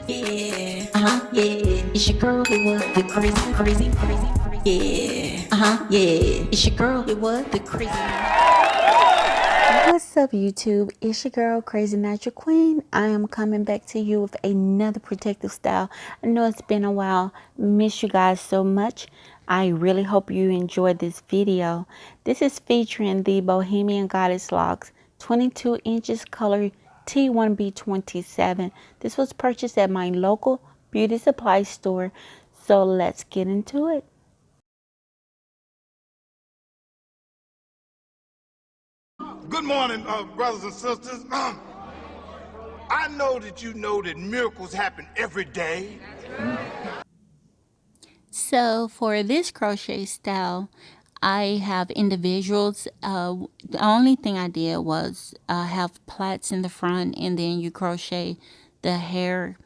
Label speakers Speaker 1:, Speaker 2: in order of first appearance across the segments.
Speaker 1: Yeah, yeah. It's your girl, it was the crazy. Yeah, yeah. It's your girl, it was the crazy.
Speaker 2: What's up, YouTube? It's your girl, Crazy Natural Queen. I am coming back to you with another protective style. I know it's been a while. Miss you guys so much. I really hope you enjoyed this video. This is featuring the Bohemian Goddess Locs 22 inches color T1B27. This was purchased at my local beauty supply store. So let's get into it.
Speaker 3: Good morning, brothers and sisters. I know that you know that miracles happen every day.
Speaker 2: So for this crochet style, I have individuals. The only thing I did was have plaits in the front, and then you crochet the hair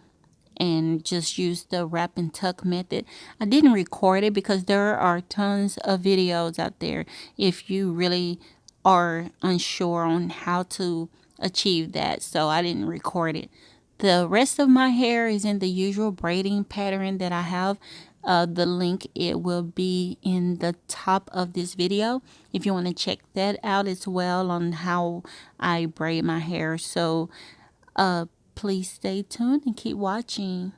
Speaker 2: and just use the wrap and tuck method. I didn't record it because there are tons of videos out there if you really are unsure on how to achieve that, so I didn't record it. The rest of my hair is in the usual braiding pattern that I have. The link, it will be in the top of this video if you want to check that out as well on how I braid my hair. So please stay tuned and keep watching.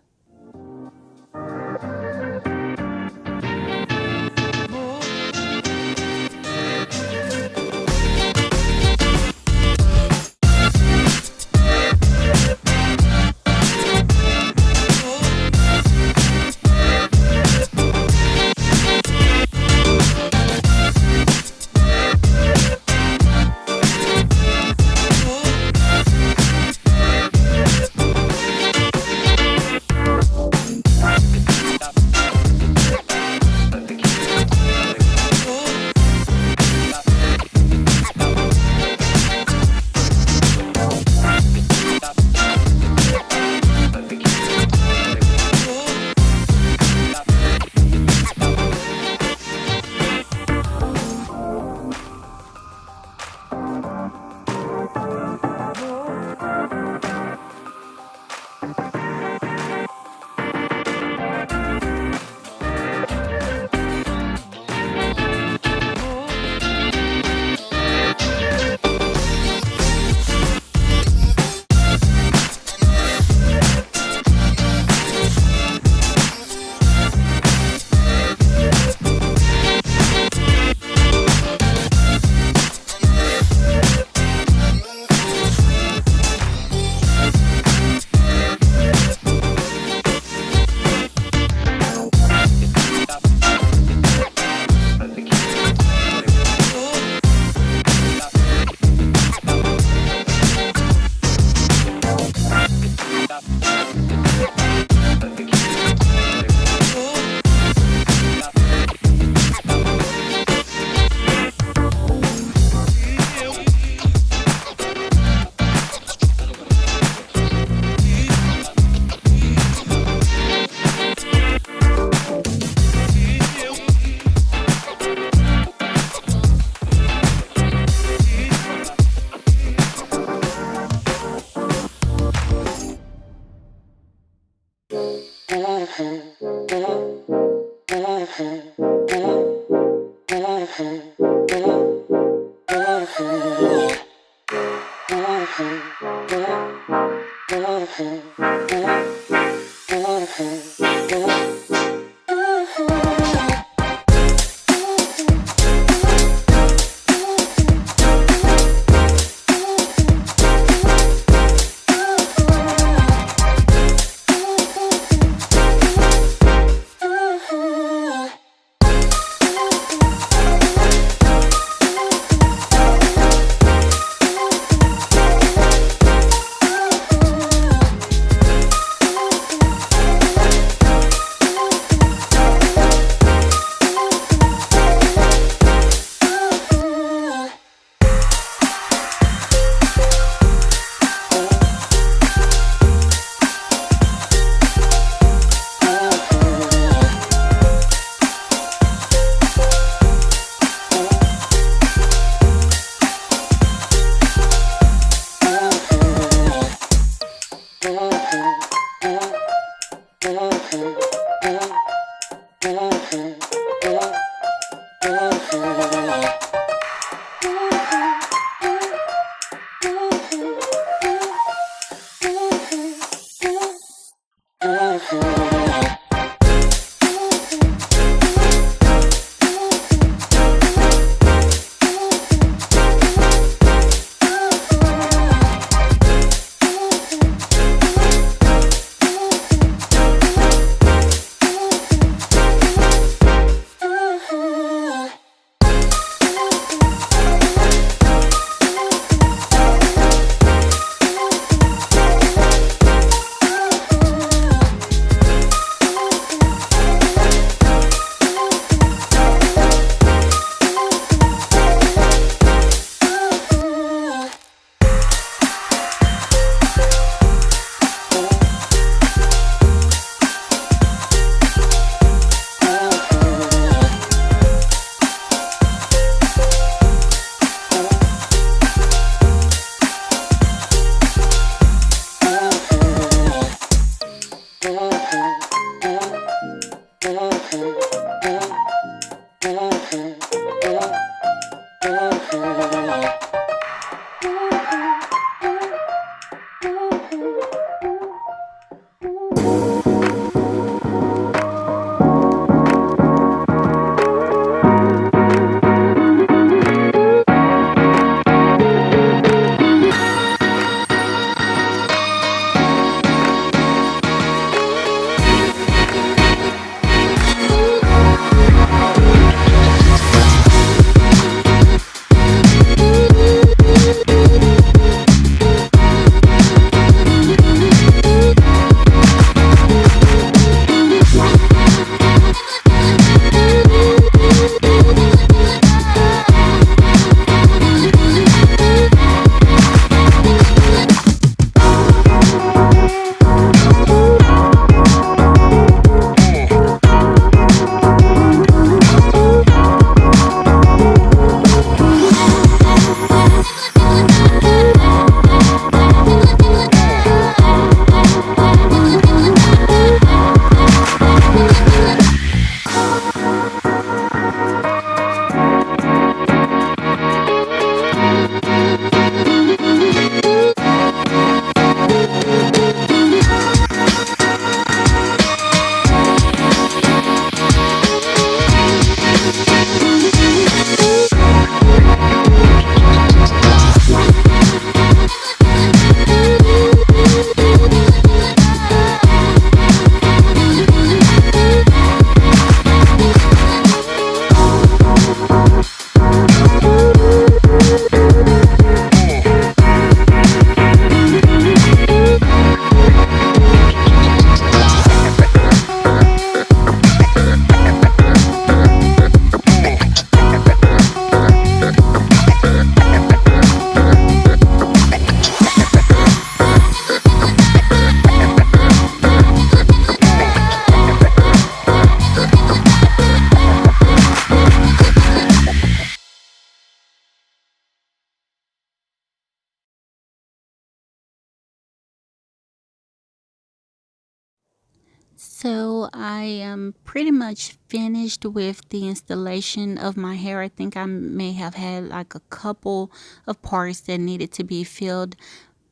Speaker 2: So I am pretty much finished with the installation of my hair. I think I may have had like a couple of parts that needed to be filled,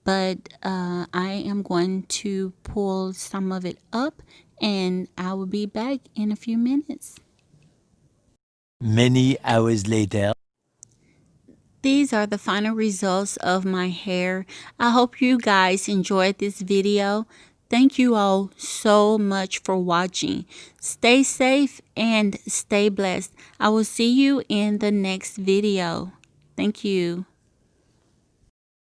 Speaker 2: but I am going to pull some of it up and I will be back in a few minutes.
Speaker 4: Many hours later.
Speaker 2: These are the final results of my hair. I hope you guys enjoyed this video. Thank you all so much for watching. Stay safe and stay blessed. I will see you in the next video. Thank you.